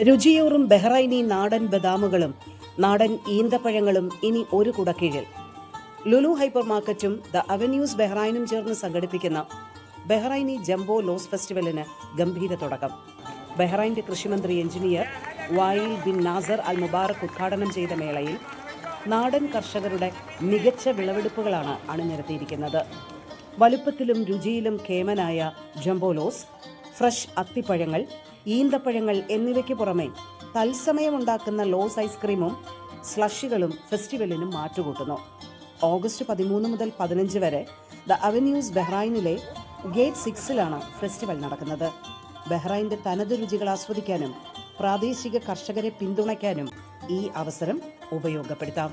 രുചിയൂറും ബഹ്റൈനി നാടൻ ബദാമുകളും നാടൻ ഈന്തപ്പഴങ്ങളും ഇനി ഒരു കുടക്കീഴിൽ. ലുലു ഹൈപ്പർ മാർക്കറ്റും ദ അവന്യൂസ് ബഹ്റൈനും ചേർന്ന് സംഘടിപ്പിക്കുന്ന ബഹ്റൈനി ജംബോ ലോസ് ഫെസ്റ്റിവലിന് ഗംഭീര തുടക്കം. ബഹ്റൈൻ്റെ കൃഷിമന്ത്രി എഞ്ചിനീയർ വായിൽ ബിൻ നാസർ അൽ മുബാറക് ഉദ്ഘാടനം ചെയ്ത മേളയിൽ നാടൻ കർഷകരുടെ മികച്ച വിളവെടുപ്പുകളാണ് അണിനിരത്തിയിരിക്കുന്നത്. വലുപ്പത്തിലും രുചിയിലും കേമനായ ജംബോ ലോസ്, ഫ്രഷ് അത്തിപ്പഴങ്ങൾ, ഈന്തപ്പഴങ്ങൾ എന്നിവയ്ക്ക് പുറമെ തത്സമയമുണ്ടാക്കുന്ന ലോസ് ഐസ്ക്രീമും സ്ലഷികളും ഫെസ്റ്റിവലിനും മാറ്റുകൂട്ടുന്നു. ഓഗസ്റ്റ് 13 മുതൽ 15 വരെ ദ അവന്യൂസ് ബഹ്റൈനിലെ ഗേറ്റ് 6-ലാണ് ഫെസ്റ്റിവൽ നടക്കുന്നത്. ബഹ്റൈൻ്റെ തനത് രുചികൾ ആസ്വദിക്കാനും പ്രാദേശിക കർഷകരെ പിന്തുണയ്ക്കാനും ഈ അവസരം ഉപയോഗപ്പെടുത്താം.